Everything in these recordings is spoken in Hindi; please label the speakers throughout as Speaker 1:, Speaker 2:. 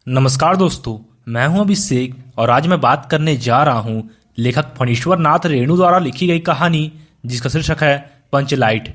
Speaker 1: नमस्कार दोस्तों, मैं हूं अभिषेक और आज मैं बात करने जा रहा हूं लेखक फणीश्वर नाथ रेणु द्वारा लिखी गई कहानी जिसका शीर्षक है पंचलाइट।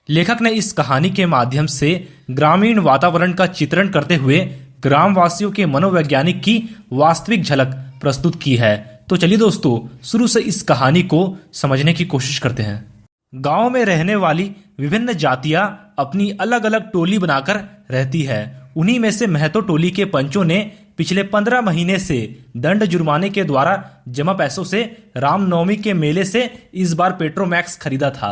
Speaker 1: लेखक ने इस कहानी के माध्यम से ग्रामीण वातावरण का चित्रण करते हुए ग्रामवासियों के मनोवैज्ञानिक की वास्तविक झलक प्रस्तुत की है। तो चलिए दोस्तों, शुरू से इस कहानी को समझने की कोशिश करते हैं। गांव में रहने वाली विभिन्न जातियां अपनी अलग अलग टोली बनाकर रहती है। उन्हीं में से महतो टोली के पंचों ने पिछले 15 महीने से दंड जुर्माने के द्वारा जमा पैसों से रामनवमी के मेले से इस बार पेट्रोमैक्स खरीदा था।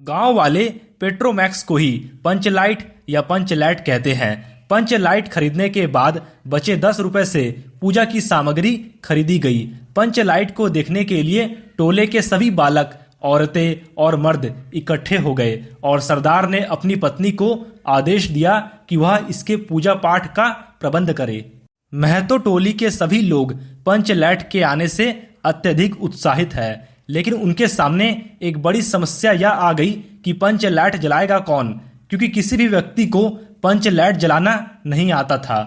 Speaker 1: गांव वाले पेट्रोमैक्स को ही पंचलाइट या पंचलैट कहते हैं। पंचलाइट खरीदने के बाद बचे 10 रुपए से पूजा की सामग्री खरीदी गई। पंचलाइट को देखने के लिए टोले के सभी बालक, औरतें और मर्द इकट्ठे हो गए और सरदार ने अपनी पत्नी को आदेश दिया कि वह इसके पूजा पाठ का प्रबंध करे। महतो टोली के सभी लोग पंचलैट के आने से अत्यधिक उत्साहित है, लेकिन उनके सामने एक बड़ी समस्या यह आ गई कि पंचलैट जलाएगा कौन, क्योंकि किसी भी व्यक्ति को पंचलैट जलाना नहीं आता था।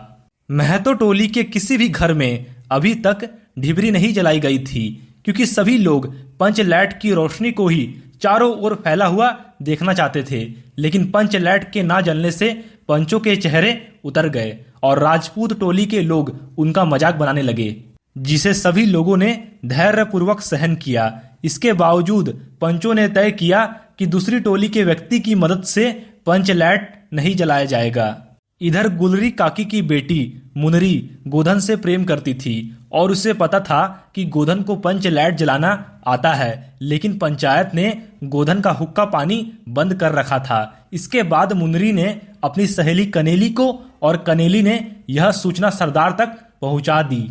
Speaker 1: महतो टोली के किसी भी घर में अभी तक ढिबरी नहीं जलाई गई थी, क्योंकि सभी लोग पंचलैट की रोशनी को ही चारों ओर फैला हुआ देखना चाहते थे। लेकिन पंचलैट के ना जलने से पंचों के चेहरे उतर गए और राजपूत टोली के लोग उनका मजाक बनाने लगे, जिसे सभी लोगों ने धैर्यपूर्वक सहन किया। इसके बावजूद पंचों ने तय किया कि दूसरी टोली के व्यक्ति की मदद से पंचलैट नहीं जलाया जाएगा। इधर गुलरी काकी की बेटी मुनरी गोधन से प्रेम करती थी और उसे पता था कि गोधन को पंचलैट जलाना आता है, लेकिन पंचायत ने गोधन का हुक्का पानी बंद कर रखा था। इसके बाद मुनरी ने अपनी सहेली कनेली को और कनेली ने यह सूचना सरदार तक पहुंचा दी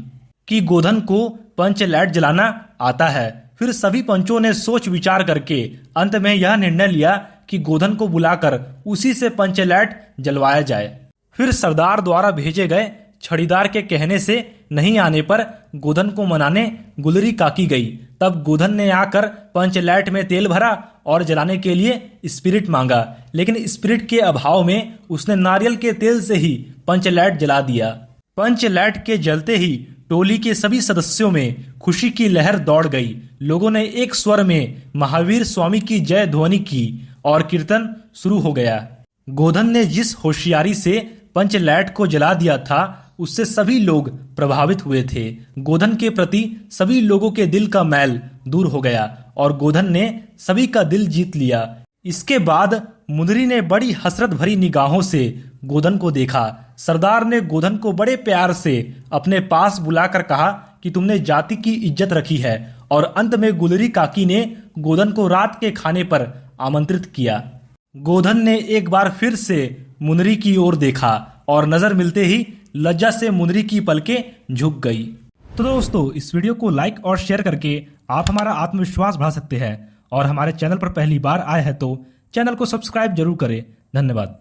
Speaker 1: कि गोधन को पंचलैट जलाना आता है। फिर सभी पंचों ने सोच विचार करके अंत में यह निर्णय लिया कि गोधन को बुलाकर उसी से पंचलैट जलवाया जाए। फिर सरदार द्वारा भेजे गए छड़ीदार के कहने से नहीं आने पर गोधन को मनाने गुलरी काकी गई। तब गोधन ने आकर पंचलैट में तेल भरा और जलाने के लिए स्पिरिट मांगा, लेकिन स्पिरिट के अभाव में उसने नारियल के तेल से ही पंचलैट जला दिया। पंचलैट के जलते ही टोली के सभी सदस्यों में खुशी की लहर दौड़ गई। लोगों ने एक स्वर में महावीर स्वामी की जय ध्वनि की और कीर्तन शुरू हो गया। गोधन ने जिस होशियारी से पंचलैट को जला दिया था, उससे सभी लोग प्रभावित हुए थे। गोधन के प्रति सभी लोगों के दिल का मैल दूर हो गया और गोधन ने सभी का दिल जीत लिया। इसके बाद मुनरी ने बड़ी हसरत भरी निगाहों से गोधन को देखा। सरदार ने गोधन को बड़े प्यार से अपने पास बुलाकर कहा कि तुमने जाति की इज्जत रखी है, और अंत में गुलरी काकी ने गोधन को रात के खाने पर आमंत्रित किया। गोधन ने एक बार फिर से मुनरी की ओर देखा और नजर मिलते ही लज्जा से मुनरी की पलकें झुक गई। तो दोस्तों, इस वीडियो को लाइक और शेयर करके आप हमारा आत्मविश्वास बढ़ा सकते हैं, और हमारे चैनल पर पहली बार आए हैं तो चैनल को सब्सक्राइब जरूर करें। धन्यवाद।